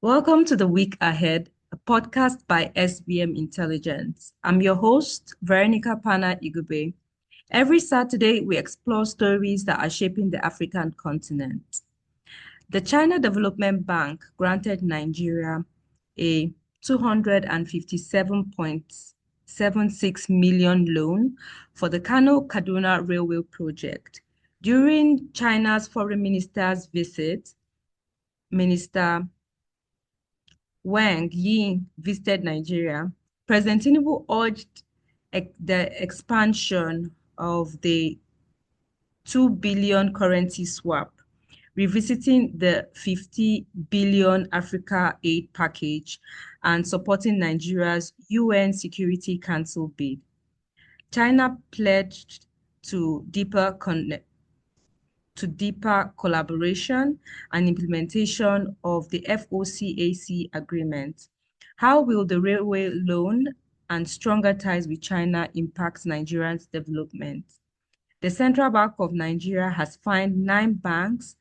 Welcome to the Week Ahead, a podcast by SBM Intelligence. I'm your host, Veronica Pana Igube. Every Saturday, we explore stories that are shaping the African continent. The China Development Bank granted Nigeria a 257.76 million loan for the Kano-Kaduna Railway project. During China's foreign minister's visit, Minister Wang visited Nigeria. President Tinubu urged the expansion of the 2 billion currency swap, revisiting the 50 billion Africa aid package, and supporting Nigeria's UN Security Council bid. China pledged to deeper collaboration and implementation of the FOCAC agreement. How will the railway loan and stronger ties with China impact Nigeria's development? The Central Bank of Nigeria has fined 9 banks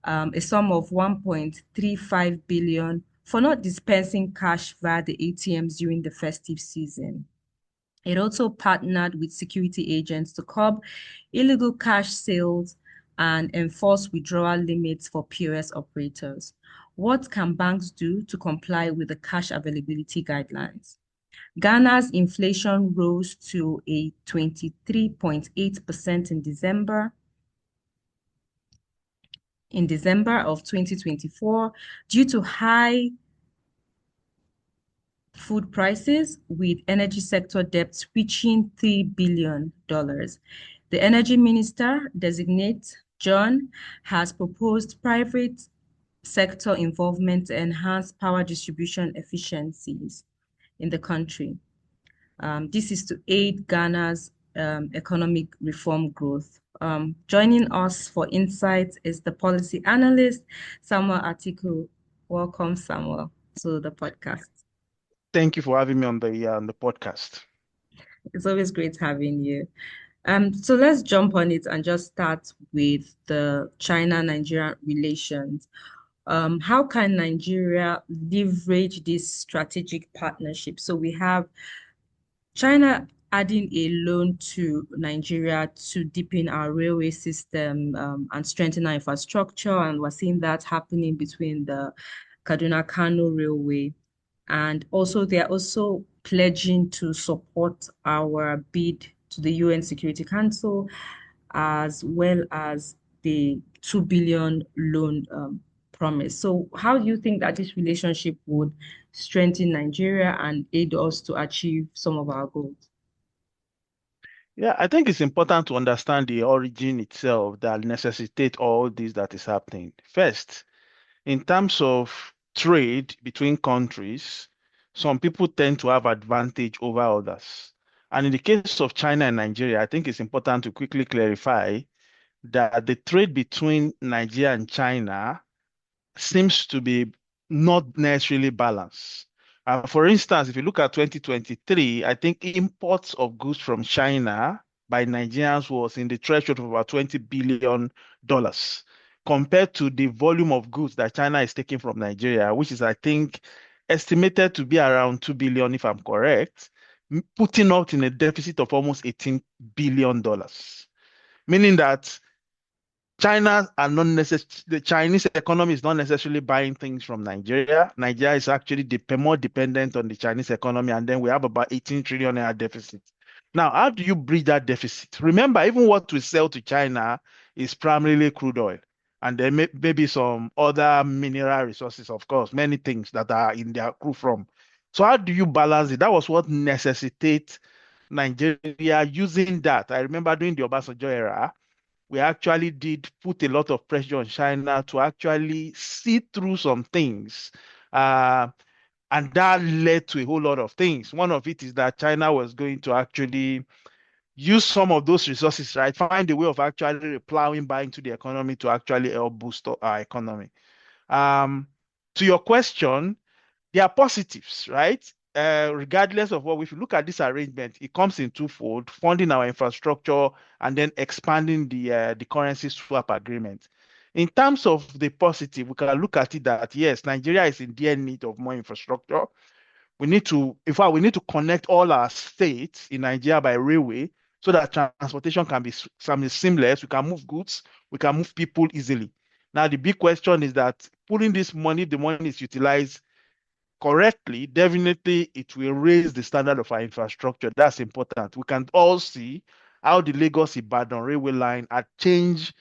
a sum of 1.35 billion for not dispensing cash via the ATMs during the festive season. It also partnered with security agents to curb illegal cash sales and enforce withdrawal limits for POS operators. What can banks do to comply with the cash availability guidelines? Ghana's inflation rose to a 23.8% in December of 2024 due to high food prices, with energy sector debt reaching $3 billion. The energy minister-designate John has proposed private sector involvement to enhance power distribution efficiencies in the country. This is to aid Ghana's economic reform growth. Joining us for insights is the policy analyst, Samuel Atiku. Welcome, Samuel, to the podcast. Thank you for having me on the podcast. It's always great having you. So let's jump on it and just start with the China-Nigeria relations. How can Nigeria leverage this strategic partnership? So we have China adding a loan to Nigeria to deepen our railway system and strengthen our infrastructure. And we're seeing that happening between the Kaduna-Kano Railway. And also, they're also pledging to support our bid to the UN Security Council, as well as the 2 billion loan promise. So how do you think that this relationship would strengthen Nigeria and aid us to achieve some of our goals? Yeah, I think it's important to understand the origin itself that necessitates all this that is happening. First, in terms of trade between countries, some people tend to have advantage over others. And in the case of China and Nigeria, I think it's important to quickly clarify that the trade between Nigeria and China seems to be not necessarily balanced. For instance, if you look at 2023, I think imports of goods from China by Nigerians was in the threshold of about $20 billion compared to the volume of goods that China is taking from Nigeria, which is, I think, estimated to be around 2 billion, if I'm correct, putting us in a deficit of almost $18 billion, meaning that the Chinese economy is not necessarily buying things from Nigeria. Nigeria is actually more dependent on the Chinese economy, and then we have about 18 trillion naira deficit. Now, how do you bridge that deficit? Remember, even what we sell to China is primarily crude oil, and there may be some other mineral resources, of course, many things that are in their crew from. So how do you balance it? That was what necessitates Nigeria using that. I remember during the Obasanjo era, we actually did put a lot of pressure on China to actually see through some things. And that led to a whole lot of things. One of it is that China was going to actually use some of those resources, right? Find a way of actually plowing back into the economy to actually help boost our economy. To your question, there are positives, right? Regardless of if you look at this arrangement, it comes in twofold: funding our infrastructure and then expanding the currency swap agreement. In terms of the positive, we can look at it that yes, Nigeria is in dear need of more infrastructure. We need to, in fact, we need to connect all our states in Nigeria by railway so that transportation can be seamless. We can move goods, we can move people easily. Now, the big question is that putting this money, if the money is utilized correctly, definitely it will raise the standard of our infrastructure. That's important. We can all see how the Lagos-Ibadan railway line had changed,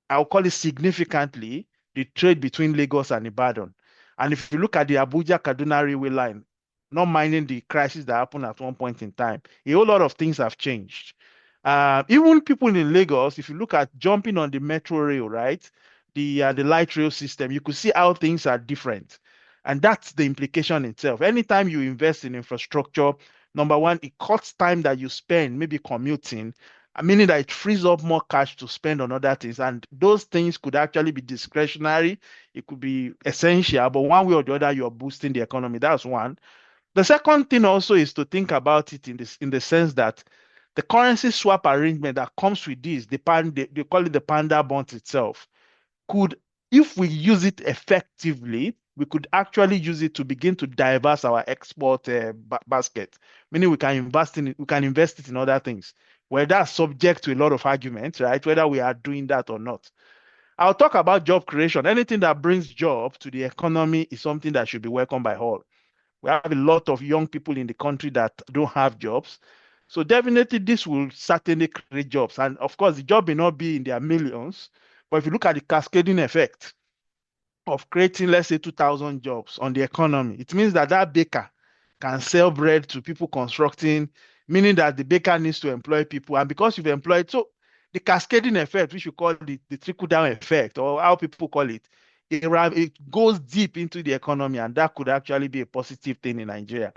I'll call it significantly, the trade between Lagos and Ibadan. And if you look at the Abuja-Kaduna railway line, not minding the crisis that happened at one point in time, a whole lot of things have changed. Even people in Lagos, if you look at jumping on the metro rail, right, the light rail system, you could see how things are different. And that's the implication itself. Anytime you invest in infrastructure, number one, it cuts time that you spend maybe commuting, meaning that it frees up more cash to spend on other things. And those things could actually be discretionary, it could be essential, but one way or the other, you're boosting the economy. That's one. The second thing also is to think about it in the sense that the currency swap arrangement that comes with this, they call it the panda bond itself, could, if we use it effectively, we could actually use it to begin to diverse our export basket, meaning we can invest it in other things. Well, that's subject to a lot of arguments, right? Whether we are doing that or not. I'll talk about job creation. Anything that brings job to the economy is something that should be welcomed by all. We have a lot of young people in the country that don't have jobs. So definitely this will certainly create jobs. And of course, the job may not be in their millions, but if you look at the cascading effect of creating, let's say, 2,000 jobs on the economy, it means that that baker can sell bread to people constructing, meaning that the baker needs to employ people. And because you've employed, so the cascading effect, which we call the trickle-down effect, or how people call it, it goes deep into the economy, and that could actually be a positive thing in Nigeria.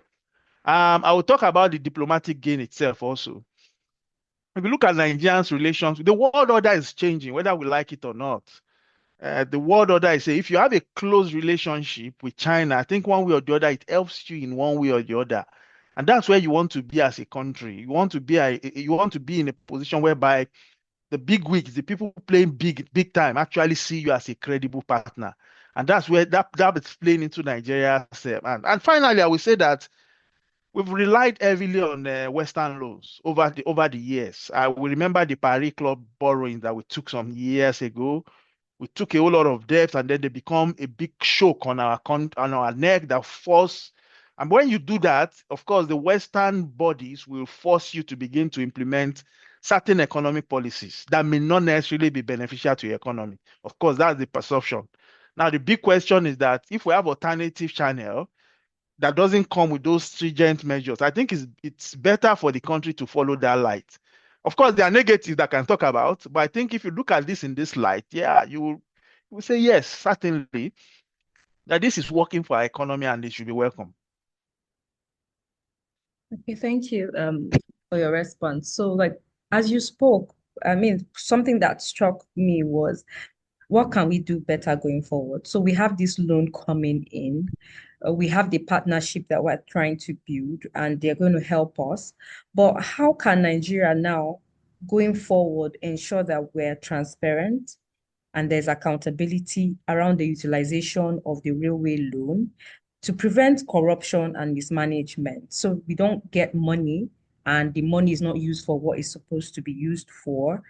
I will talk about the diplomatic gain itself also. If you look at Nigerians' relations, the world order is changing, whether we like it or not. The world order is say if you have a close relationship with China, I think one way or the other, it helps you in one way or the other. And that's where you want to be as a country. You want to be in a position whereby the big wigs, the people playing big time, actually see you as a credible partner. And that's where that is playing into Nigeria. And finally, I will say that we've relied heavily on Western loans over the years. I will remember the Paris Club borrowing that we took some years ago. We took a whole lot of debt, and then they become a big shock on our neck that force. And when you do that, of course, the Western bodies will force you to begin to implement certain economic policies that may not necessarily be beneficial to your economy. Of course, that's the perception. Now, the big question is that if we have alternative channel that doesn't come with those stringent measures, I think it's better for the country to follow that light. Of course, there are negatives that I can talk about, but I think if you look at this in this light, yeah, you will say yes, certainly, that this is working for our economy and it should be welcome. Okay, thank you for your response. So, like, as you spoke, I mean, something that struck me was what can we do better going forward? So we have this loan coming in. We have the partnership that we're trying to build, and they're going to help us. But how can Nigeria now, going forward, ensure that we're transparent and there's accountability around the utilization of the railway loan to prevent corruption and mismanagement? So we don't get money and the money is not used for what it's supposed to be used for.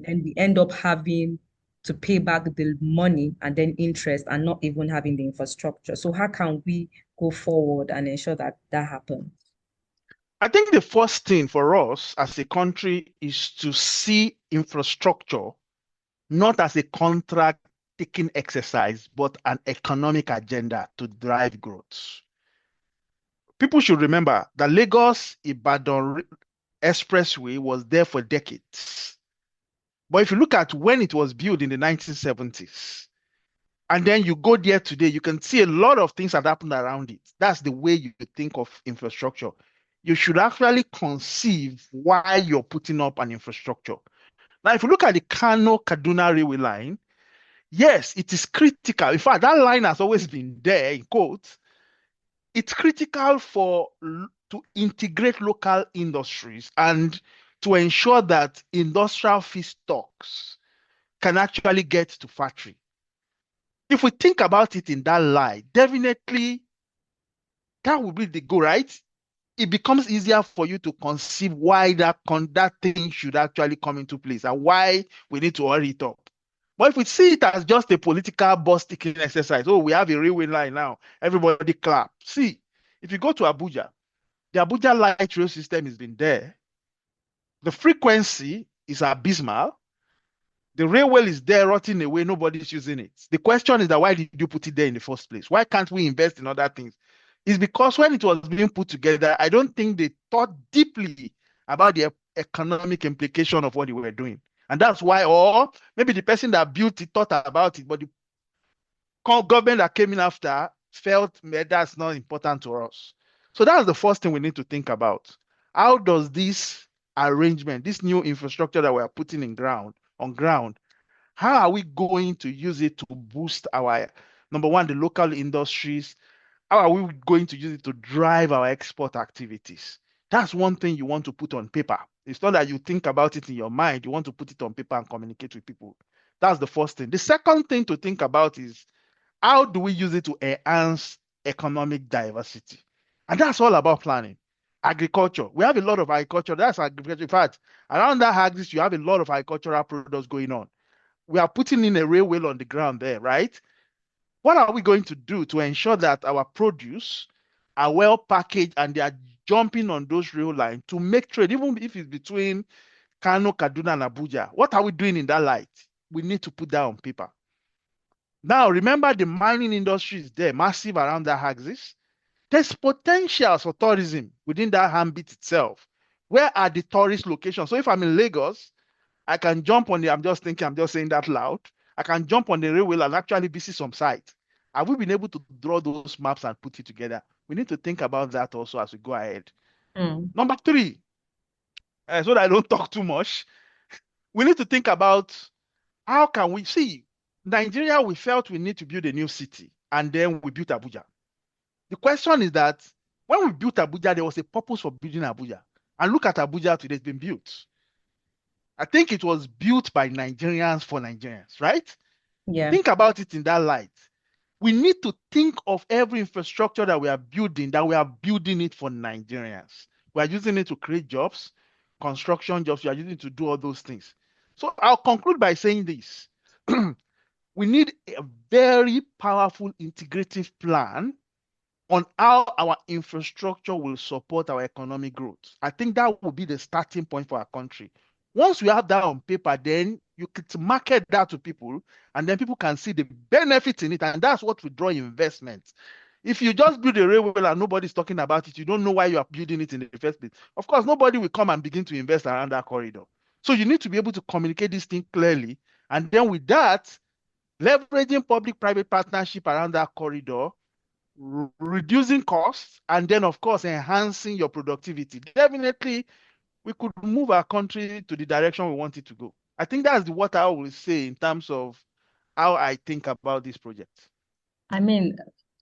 And we end up having to pay back the money and then interest and not even having the infrastructure. So how can we go forward and ensure that that happens? I think the first thing for us as a country is to see infrastructure not as a contract taking exercise, but an economic agenda to drive growth. People should remember that Lagos Ibadan Expressway was there for decades. But if you look at when it was built in the 1970s, and then you go there today, you can see a lot of things that happened around it. That's the way you think of infrastructure. You should actually conceive why you're putting up an infrastructure. Now, if you look at the Kano-Kaduna railway line, yes, it is critical. In fact, that line has always been there, in quotes. It's critical to integrate local industries and to ensure that industrial feedstocks can actually get to factory. If we think about it in that light, definitely that would be the goal, right? It becomes easier for you to conceive why that thing should actually come into place and why we need to hurry it up. But if we see it as just a political bus ticking exercise, oh, we have a railway line now, everybody clap. See, if you go to Abuja, the Abuja light rail system has been there. The frequency is abysmal. The railway is there rotting away, nobody's using it. The question is that why did you put it there in the first place? Why can't we invest in other things? It's because when it was being put together, I don't think they thought deeply about the economic implication of what they were doing. And that's why, or maybe the person that built it thought about it, but the government that came in after felt that's not important to us. So that's the first thing we need to think about. How does this arrangement, this new infrastructure that we are putting on ground, how are we going to use it to boost our, number one, the local industries? How are we going to use it to drive our export activities? That's one thing you want to put on paper. It's not that you think about it in your mind. You want to put it on paper and communicate with people. That's the first thing. The second thing to think about is how do we use it to enhance economic diversity? And that's all about planning. Agriculture. We have a lot of agriculture. That's agriculture. In fact, around that axis, you have a lot of agricultural products going on. We are putting in a railway on the ground there, right? What are we going to do to ensure that our produce are well packaged and they are jumping on those rail lines to make trade, even if it's between Kano-Kaduna and Abuja? What are we doing in that light? We need to put that on paper. Now, remember the mining industry is there, massive around that axis. There's potential for tourism within that ambit itself. Where are the tourist locations? So if I'm in Lagos, I can jump on I'm just saying that loud. I can jump on the railway and actually visit some sites. Have we been able to draw those maps and put it together? We need to think about that also as we go ahead. Mm. Number three, so that I don't talk too much, we need to think about how can we see Nigeria, we felt we need to build a new city, and then we built Abuja. The question is that when we built Abuja, there was a purpose for building Abuja. And look at Abuja today, it's been built. I think it was built by Nigerians for Nigerians, right? Yeah. Think about it in that light. We need to think of every infrastructure that we are building it for Nigerians. We are using it to create jobs, construction jobs. We are using it to do all those things. So I'll conclude by saying this. We need a very powerful integrative plan on how our infrastructure will support our economic growth. I think that will be the starting point for our country. Once we have that on paper, then you could market that to people, and then people can see the benefits in it, and that's what will draw investment. If you just build a railway and nobody's talking about it, you don't know why you are building it in the first place. Of course, nobody will come and begin to invest around that corridor. So you need to be able to communicate this thing clearly, and then with that, leveraging public-private partnership around that corridor, reducing costs, and then, of course, enhancing your productivity. Definitely, we could move our country to the direction we want it to go. I think that's what I will say in terms of how I think about this project. I mean,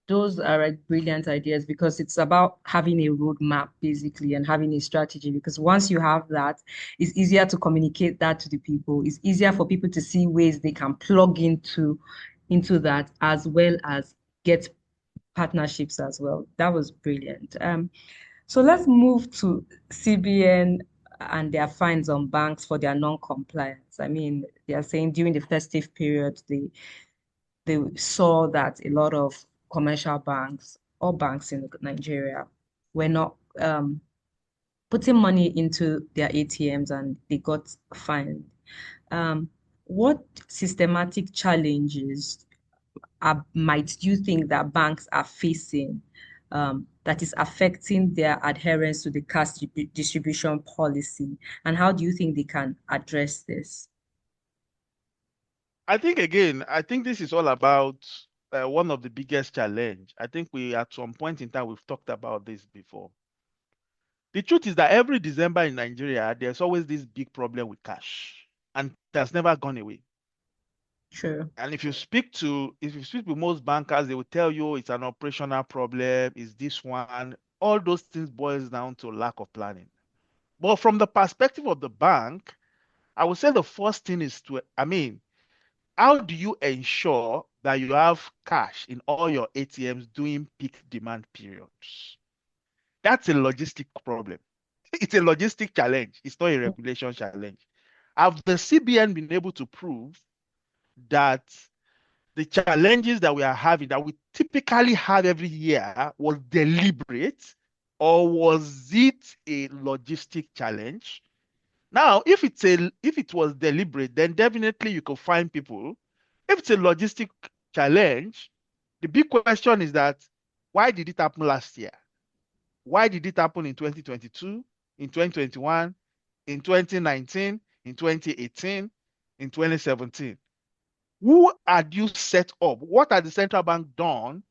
those are like brilliant ideas because it's about having a roadmap basically and having a strategy. Because once you have that, it's easier to communicate that to the people. It's easier for people to see ways they can plug into that as well as get partnerships as well. That was brilliant. So let's move to CBN and their fines on banks for their non-compliance. I mean, they are saying during the festive period, they saw that a lot of commercial banks or banks in Nigeria were not putting money into their ATMs and they got fined. Um, what systematic challenges might you think that banks are facing that is affecting their adherence to the cash distribution policy? And how do you think they can address this? I think this is all about one of the biggest challenge. I think we, at some point in time, we've talked about this before. The truth is that every December in Nigeria, there's always this big problem with cash, and that's never gone away. True. And if you speak with most bankers, they will tell you it's an operational problem, it's this one. All those things boils down to lack of planning. But from the perspective of the bank, I would say the first thing is to, I mean, how do you ensure that you have cash in all your ATMs during peak demand periods? That's a logistic problem. It's a logistic challenge. It's not a regulation challenge. Have the CBN been able to prove that the challenges that we are having, that we typically have every year, was deliberate, or was it a logistic challenge? Now, if it was deliberate, then definitely you could find people. If it's a logistic challenge, the big question is that why did it happen last year? Why did it happen in 2022, in 2021, in 2019, in 2018, in 2017? Who had you set up? What had the central bank done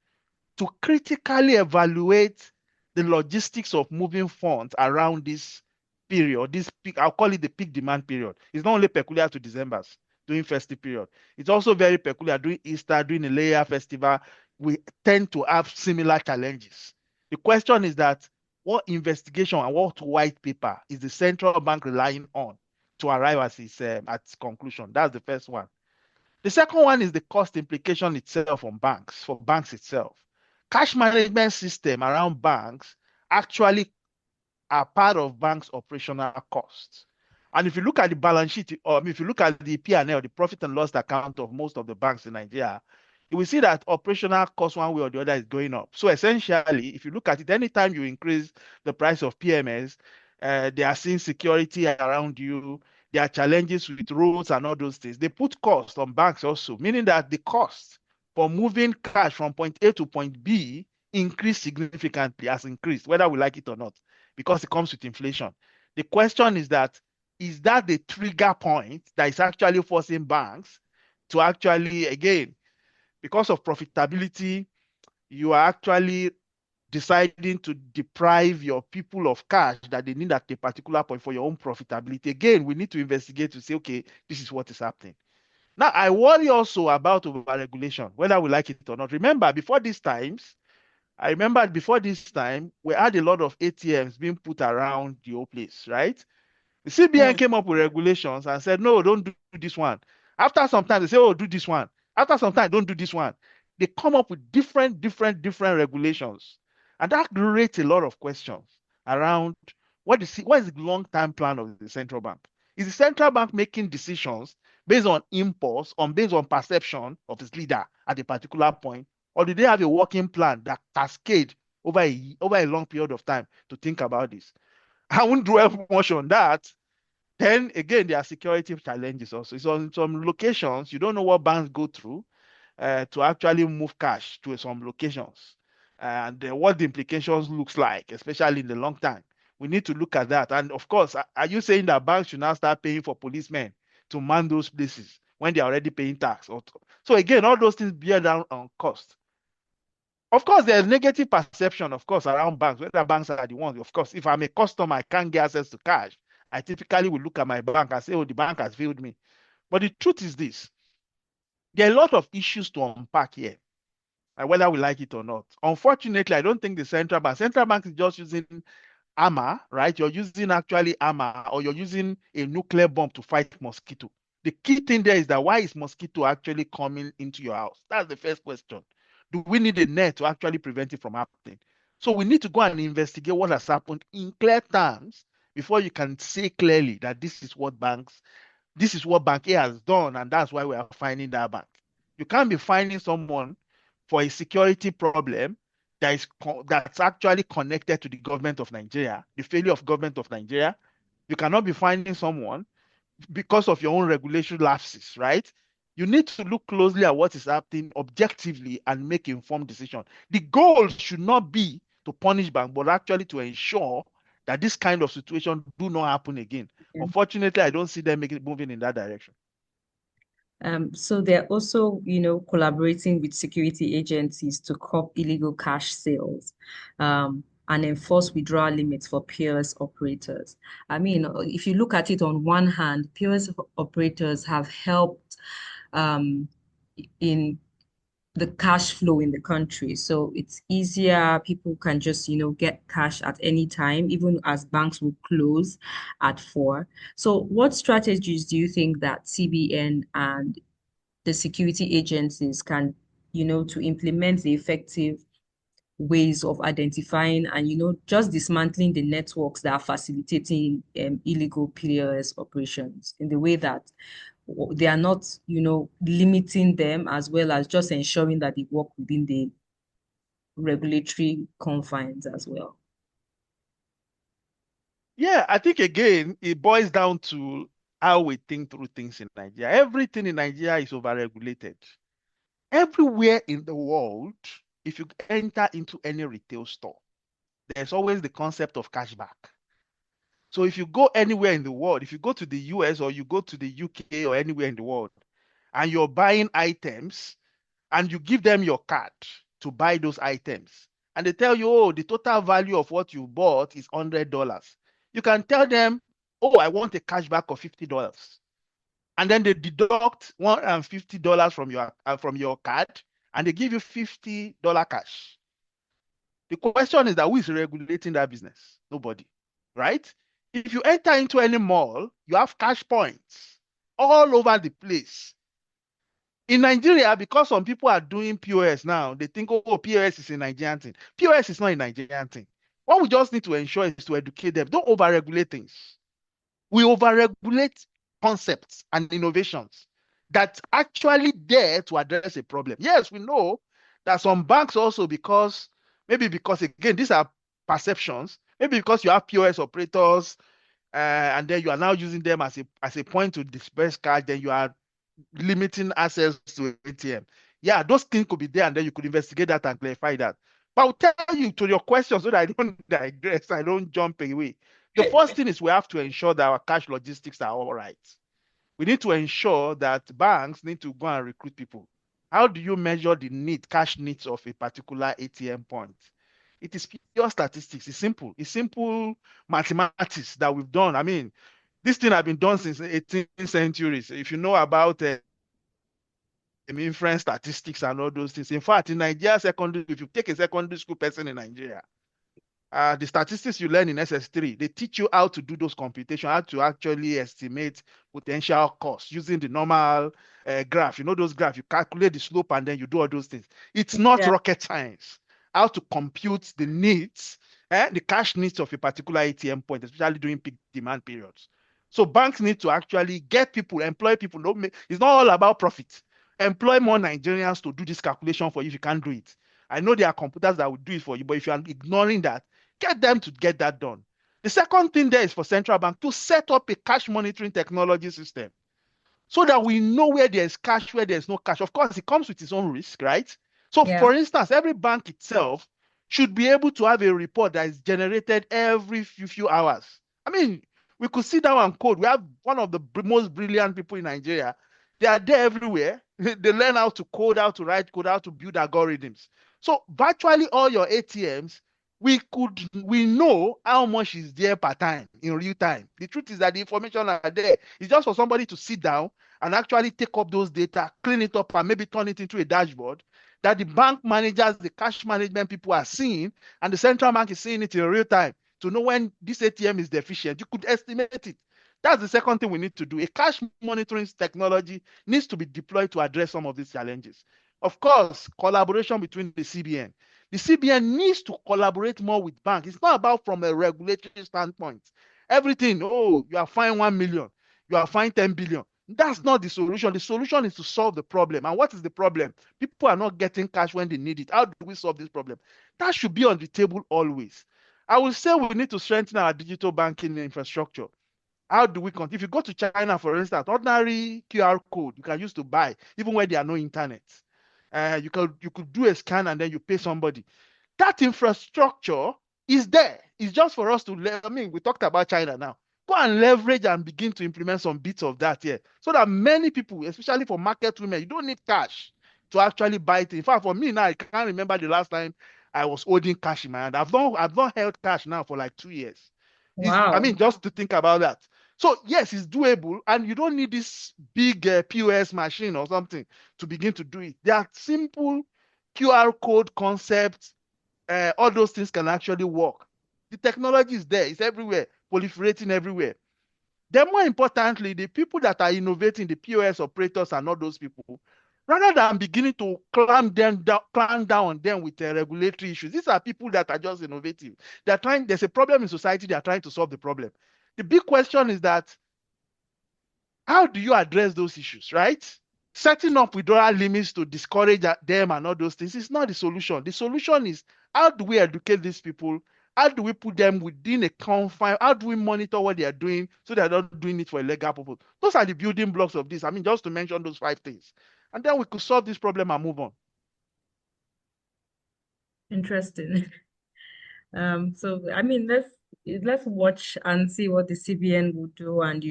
to critically evaluate the logistics of moving funds around this period, this peak, I'll call it the peak demand period. It's not only peculiar to December's during festive period. It's also very peculiar during Easter, during the Layer festival. We tend to have similar challenges. The question is that what investigation and what white paper is the central bank relying on to arrive at its conclusion? That's the first one. The second one is the cost implication itself on banks, for banks itself. Cash management system around banks actually are part of banks' operational costs. And if you look at the balance sheet, or if you look at the P&L, the profit and loss account of most of the banks in Nigeria, you will see that operational cost one way or the other is going up. So essentially, if you look at it, anytime you increase the price of PMS, they are seeing security around you. There are challenges with roads and all those things. They put cost on banks also, meaning that the cost for moving cash from point A to point B increased significantly, has increased, whether we like it or not, because it comes with inflation. The question is that the trigger point that is actually forcing banks to actually, again, because of profitability, you are actually deciding to deprive your people of cash that they need at a particular point for your own profitability. Again, we need to investigate to say, okay, this is what is happening. Now, I worry also about overregulation, whether we like it or not. I remember before this time, we had a lot of ATMs being put around the whole place, right? The CBN Mm, came up with regulations and said, no, don't do this one. After some time, they say, oh, do this one. After some time, don't do this one. They come up with different regulations. And that creates a lot of questions around what is the long-term plan of the central bank? Is the central bank making decisions based on impulse, based on perception of its leader at a particular point? Or do they have a working plan that cascade over a long period of time to think about this? I won't dwell much on that. Then again, there are security challenges also. So in some locations, you don't know what banks go through to actually move cash to some locations, and what the implications looks like, especially in the long term. We need to look at that. And of course, are you saying that banks should now start paying for policemen to man those places when they're already paying tax? So again, all those things bear down on cost. Of course, there's negative perception, of course, around banks, whether banks are the ones. Of course, if I'm a customer, I can't get access to cash. I typically will look at my bank and say, oh, the bank has failed me. But the truth is this: there are a lot of issues to unpack here, whether we like it or not. Unfortunately, I don't think the central bank is just using armor, right? You're using actually armor, or you're using a nuclear bomb to fight mosquito. The key thing there is that why is mosquito actually coming into your house? That's the first question. Do we need a net to actually prevent it from happening? So we need to go and investigate what has happened in clear terms before you can say clearly that this is what Bank A has done, and that's why we are finding that bank. You can't be finding someone for a security problem that's actually connected to the government of Nigeria, the failure of government of Nigeria. You cannot be finding someone because of your own regulatory lapses, right? You need to look closely at what is happening objectively and make informed decisions. The goal should not be to punish bank, but actually to ensure that this kind of situation do not happen again. yeah. Unfortunately, I don't see them moving in that direction. So they're also, collaborating with security agencies to curb illegal cash sales, and enforce withdrawal limits for POS operators. I mean, if you look at it on one hand, POS operators have helped um, in the cash flow in the country. So it's easier. People can just, get cash at any time, even as banks will close at 4. So what strategies do you think that CBN and the security agencies can, to implement the effective ways of identifying and, just dismantling the networks that are facilitating illegal POS operations in the way that they are not, limiting them, as well as just ensuring that they work within the regulatory confines as well. Yeah, I think again, it boils down to how we think through things in Nigeria. Everything in Nigeria is overregulated. Everywhere in the world, if you enter into any retail store, there's always the concept of cashback. So if you go anywhere in the world, if you go to the US or you go to the UK or anywhere in the world, and you're buying items and you give them your card to buy those items, and they tell you, oh, the total value of what you bought is $100. You can tell them, oh, I want a cashback of $50. And then they deduct $150 from your card, and they give you $50 cash. The question is that who is regulating that business? Nobody, right? If you enter into any mall, you have cash points all over the place. In Nigeria, because some people are doing POS now, they think, oh, POS is a Nigerian thing. POS is not a Nigerian thing. What we just need to ensure is to educate them. Don't overregulate things. We overregulate concepts and innovations that actually there to address a problem. Yes, we know that some banks also, maybe because again, these are perceptions, maybe because you have POS operators, and then you are now using them as a point to disperse cash, then you are limiting access to ATM. Yeah, those things could be there, and then you could investigate that and clarify that. But I'll tell you to your question so that I don't digress, I don't jump away. The first thing is we have to ensure that our cash logistics are all right. We need to ensure that banks need to go and recruit people. How do you measure the cash needs of a particular ATM point? It is pure statistics. It's simple. It's simple mathematics that we've done. I mean, this thing has been done since the 18th century. If you know about inference statistics and all those things. In fact, in Nigeria if you take a secondary school person in Nigeria, the statistics you learn in SS3, they teach you how to do those computations, how to actually estimate potential costs using the normal graph. You know those graphs, you calculate the slope and then you do all those things. It's not rocket science. How to compute the needs, the cash needs of a particular ATM point, especially during peak demand periods. So banks need to actually get people, employ people. It's not all about profit. Employ more Nigerians to do this calculation for you if you can't do it. I know there are computers that will do it for you, but if you are ignoring that, get them to get that done. The second thing there is for central bank to set up a cash monitoring technology system so that we know where there's cash, where there's no cash. Of course, it comes with its own risk, right? So, for instance, every bank itself should be able to have a report that is generated every few hours. I mean, we could sit down and code. We have one of the most brilliant people in Nigeria. They are there everywhere. They learn how to code, how to write code, how to build algorithms. So virtually all your ATMs, we know how much is there per time in real time. The truth is that the information are there. It's just for somebody to sit down and actually take up those data, clean it up, and maybe turn it into a dashboard that the bank managers, the cash management people are seeing, and the central bank is seeing it in real time to know when this ATM is deficient. You could estimate it. That's the second thing we need to do. A cash monitoring technology needs to be deployed to address some of these challenges. Of course, collaboration between the CBN. The CBN needs to collaborate more with banks. It's not about from a regulatory standpoint. Everything, oh, you are fined 1 million, you are fined 10 billion. That's not the solution. The solution is to solve the problem. And what is the problem? People are not getting cash when they need it. How do we solve this problem? That should be on the table always. I will say we need to strengthen our digital banking infrastructure. How do we if you go to China, for instance, ordinary QR code you can use to buy, even where there are no internet. You could do a scan and then you pay somebody. That infrastructure is there. It's just for us to we talked about China now. Go and leverage and begin to implement some bits of that here. So that many people, especially for market women, you don't need cash to actually buy it. In fact, for me now, I can't remember the last time I was holding cash in my hand. I've not held cash now for like 2 years. Wow. Just to think about that. So yes, it's doable, and you don't need this big POS machine or something to begin to do it. There are simple QR code concepts. All those things can actually work. The technology is there. It's everywhere, proliferating everywhere. Then more importantly, the people that are innovating, the POS operators and all those people, rather than beginning to clamp down on them with regulatory issues. These are people that are just innovative. They're trying, there's a problem in society, they're trying to solve the problem. The big question is that how do you address those issues, right? Setting up withdrawal limits to discourage them and all those things is not the solution. The solution is how do we educate these people? How do we put them within a confine? How do we monitor what they are doing so they're not doing it for a legal purpose? Those are the building blocks of this. I mean, just to mention those 5 things. And then we could solve this problem and move on. Interesting. So I mean, let's watch and see what the CBN will do, and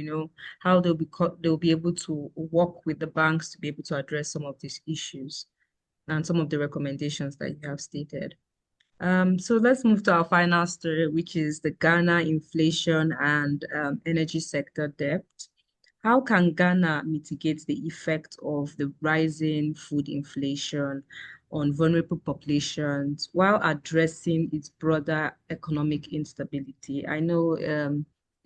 how they'll be able to work with the banks to be able to address some of these issues and some of the recommendations that you have stated. So let's move to our final story, which is the Ghana inflation and energy sector debt. How can Ghana mitigate the effect of the rising food inflation on vulnerable populations while addressing its broader economic instability? I know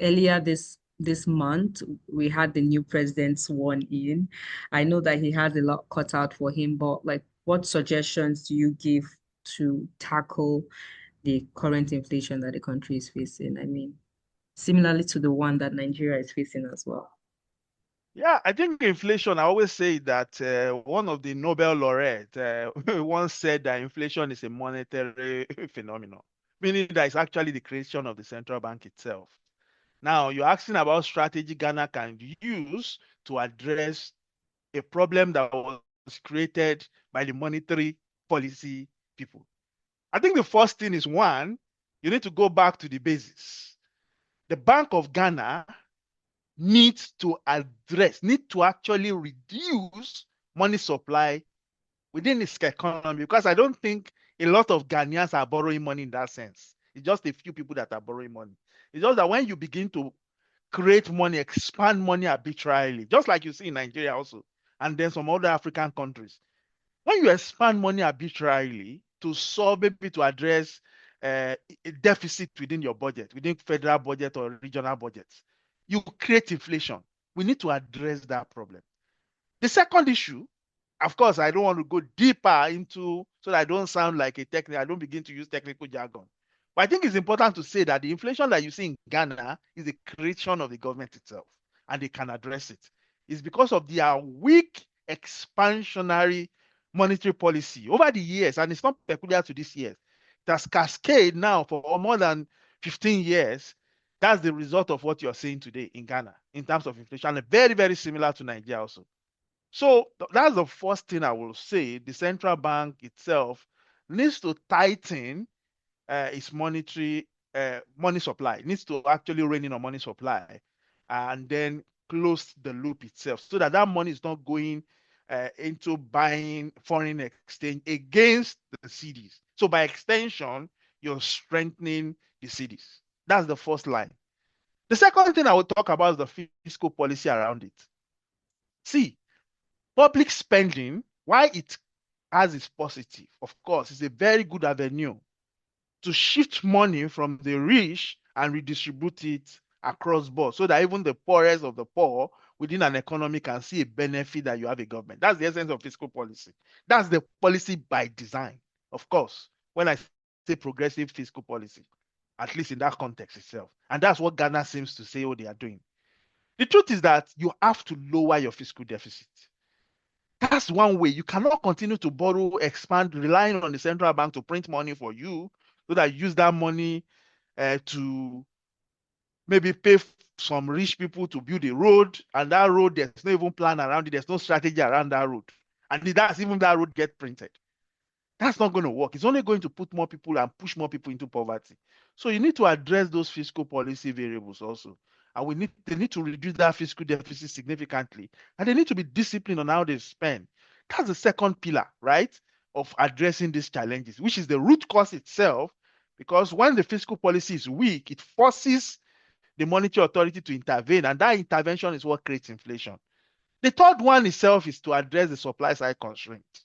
earlier this month we had the new president sworn in. I know that he has a lot cut out for him, but like, what suggestions do you give to tackle the current inflation that the country is facing? I mean, similarly to the one that Nigeria is facing as well. Yeah, I think inflation, I always say that one of the Nobel laureates once said that inflation is a monetary phenomenon, meaning that it's actually the creation of the central bank itself. Now, you're asking about strategy Ghana can use to address a problem that was created by the monetary policy people. I think the first thing is one, you need to go back to the basis. The Bank of Ghana needs to actually reduce money supply within its economy, because I don't think a lot of Ghanaians are borrowing money in that sense. It's just a few people that are borrowing money. It's just that when you begin to create money, expand money arbitrarily, just like you see in Nigeria also, and then some other African countries, when you expand money arbitrarily to solve, maybe to address a deficit within your budget, within federal budget or regional budgets, you create inflation. We need to address that problem. The second issue, of course, I don't want to go deeper into so that I don't sound like I don't begin to use technical jargon. But I think it's important to say that the inflation that you see in Ghana is a creation of the government itself, and they can address it. It's because of their weak expansionary monetary policy over the years, and it's not peculiar to this year. It has cascaded now for more than 15 years. That's the result of what you're seeing today in Ghana in terms of inflation, and very, very similar to Nigeria also. So that's the first thing I will say. The central bank itself needs to tighten its money supply. It needs to actually rein in on money supply and then close the loop itself so that money is not going into buying foreign exchange against the cedis. So by extension, you're strengthening the cedis. That's the first line. The second thing I will talk about is the fiscal policy around it. See, public spending, why it has its positive, of course, it's a very good avenue to shift money from the rich and redistribute it across board so that even the poorest of the poor within an economy can see a benefit that you have a government. That's the essence of fiscal policy. That's the policy by design, of course, when I say progressive fiscal policy, at least in that context itself. And that's what Ghana seems to say, they are doing. The truth is that you have to lower your fiscal deficit. That's one way. You cannot continue to borrow, expand, relying on the central bank to print money for you so that you use that money to maybe pay some rich people to build a road, and that road, there's no even plan around it. There's no strategy around that road. And that's even that road get printed. That's not going to work. It's only going to put more people and push more people into poverty. So you need to address those fiscal policy variables also. And they need to reduce that fiscal deficit significantly. And they need to be disciplined on how they spend. That's the second pillar, right, of addressing these challenges, which is the root cause itself. Because when the fiscal policy is weak, it forces the monetary authority to intervene. And that intervention is what creates inflation. The third one itself is to address the supply side constraints.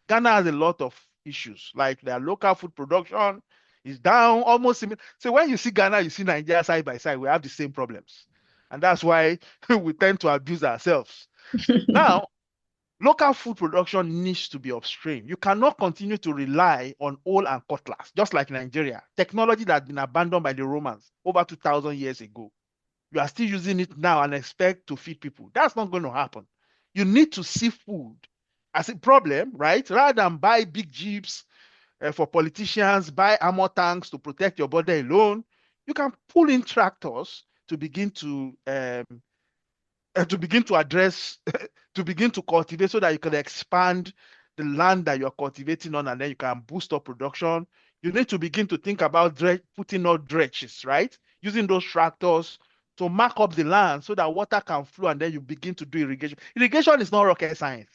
Ghana has a lot of issues, like their local food production is down almost similar. So when you see Ghana, you see Nigeria side by side, we have the same problems. And that's why we tend to abuse ourselves. Now, Local food production needs to be upstream. You cannot continue to rely on oil and cutlass, just like Nigeria. Technology that had been abandoned by the Romans over 2,000 years ago. You are still using it now and expect to feed people. That's not going to happen. You need to see food as a problem, right? Rather than buy big jeeps for politicians, buy armor tanks to protect your body alone, you can pull in tractors to begin to address, to begin to cultivate so that you can expand the land that you're cultivating on, and then you can boost up production. You need to begin to think about putting out dredges, right? Using those tractors to mark up the land so that water can flow, and then you begin to do irrigation. Irrigation is not rocket science.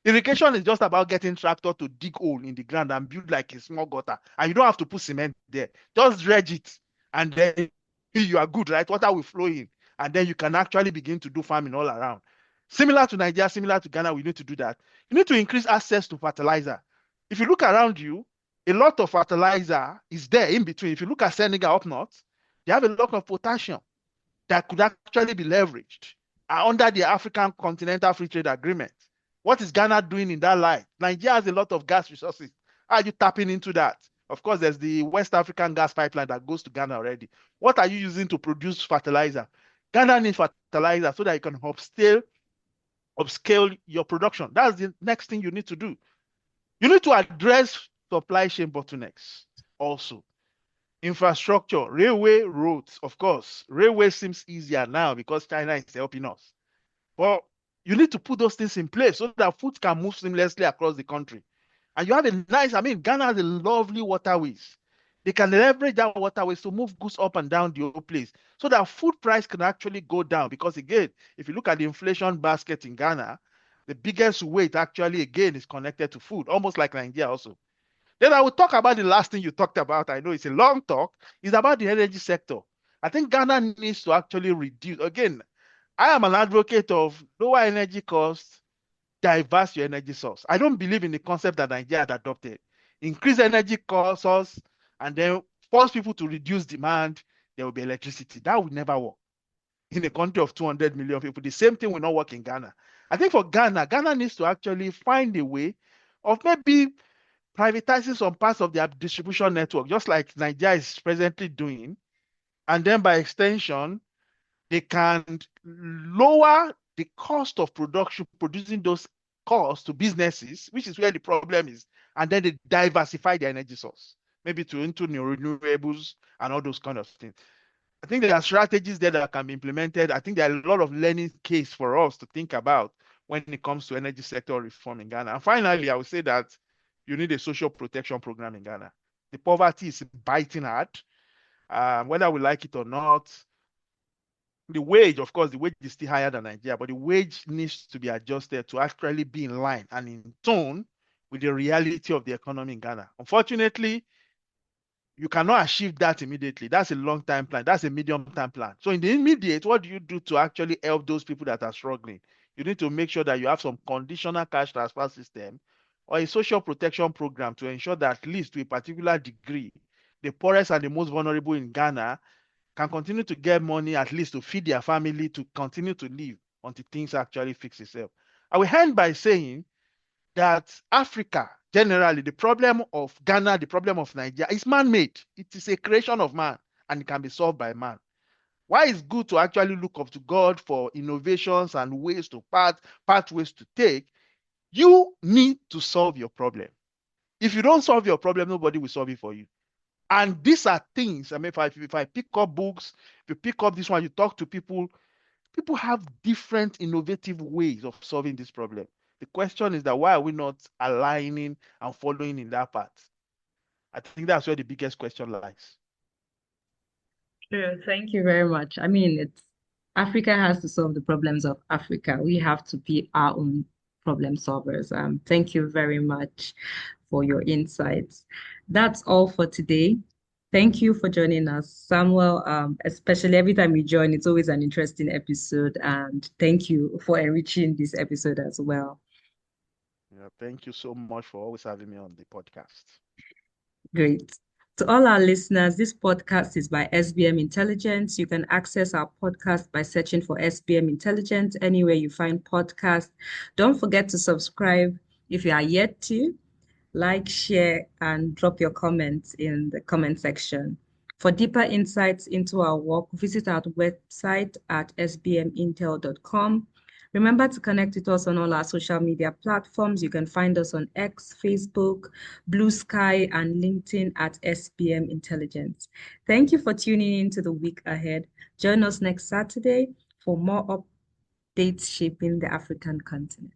Irrigation is just about getting tractor to dig hole in the ground and build like a small gutter. And you don't have to put cement there. Just dredge it. And then you are good, right? Water will flow in. And then you can actually begin to do farming all around. Similar to Nigeria, similar to Ghana, we need to do that. You need to increase access to fertilizer. If you look around you, a lot of fertilizer is there in between. If you look at Senegal up north, they have a lot of potassium that could actually be leveraged under the African Continental Free Trade Agreement. What is Ghana doing in that light? Nigeria has a lot of gas resources. How are you tapping into that? Of course, there's the West African gas pipeline that goes to Ghana already. What are you using to produce fertilizer? Ghana needs fertilizer so that you can upscale your production. That's the next thing you need to do. You need to address supply chain bottlenecks also. Infrastructure, railway, roads, of course. Railway seems easier now because China is helping us. But you need to put those things in place so that food can move seamlessly across the country. And you have Ghana has a lovely waterways. They can leverage that waterways to move goods up and down the whole place so that food price can actually go down. Because again, if you look at the inflation basket in Ghana, the biggest weight actually, again, is connected to food, almost like Nigeria also. Then I will talk about the last thing you talked about. I know it's a long talk. It's about the energy sector. I think Ghana needs to actually reduce. Again, I am an advocate of lower energy costs, diverse your energy source. I don't believe in the concept that Nigeria had adopted. Increase energy source and then force people to reduce demand, there will be electricity. That would never work in a country of 200 million people. The same thing will not work in Ghana. I think for Ghana needs to actually find a way of maybe privatizing some parts of their distribution network, just like Nigeria is presently doing. And then by extension, they can lower the cost of producing those costs to businesses, which is where the problem is. And then they diversify their energy source, maybe into renewables and all those kind of things. I think there are strategies there that can be implemented. I think there are a lot of learning case for us to think about when it comes to energy sector reform in Ghana. And finally, I would say that you need a social protection program in Ghana. The poverty is biting hard, whether we like it or not. The wage, of course, the wage is still higher than Nigeria, but the wage needs to be adjusted to actually be in line and in tone with the reality of the economy in Ghana. Unfortunately, you cannot achieve that immediately. That's a long-term plan. That's a medium-term plan. So in the immediate, what do you do to actually help those people that are struggling? You need to make sure that you have some conditional cash transfer system or a social protection program to ensure that at least to a particular degree, the poorest and the most vulnerable in Ghana can continue to get money at least to feed their family, to continue to live until things actually fix itself. I will end by saying that Africa, generally, the problem of Ghana, the problem of Nigeria is man-made. It is a creation of man and it can be solved by man. Why it's good to actually look up to God for innovations and ways to pathways to take, you need to solve your problem. If you don't solve your problem, nobody will solve it for you. And these are things, I mean, if I pick up books, if you pick up this one, you talk to people, people have different innovative ways of solving this problem. The question is that why are we not aligning and following in that path? I think that's where the biggest question lies. Sure, thank you very much. I mean, it's Africa has to solve the problems of Africa. We have to be our own problem solvers. Thank you very much for your insights. That's all for today. Thank you for joining us, Samuel. Especially every time you join, it's always an interesting episode. And thank you for enriching this episode as well. Yeah, thank you so much for always having me on the podcast. Great. To all our listeners, this podcast is by SBM Intelligence. You can access our podcast by searching for SBM Intelligence anywhere you find podcasts. Don't forget to subscribe if you are yet to. Like, share, and drop your comments in the comment section. For deeper insights into our work, visit our website at sbmintel.com. Remember to connect with us on all our social media platforms. You can find us on X, Facebook, Blue Sky, and LinkedIn at SBM Intelligence. Thank you for tuning in to the week ahead. Join us next Saturday for more updates shaping the African continent.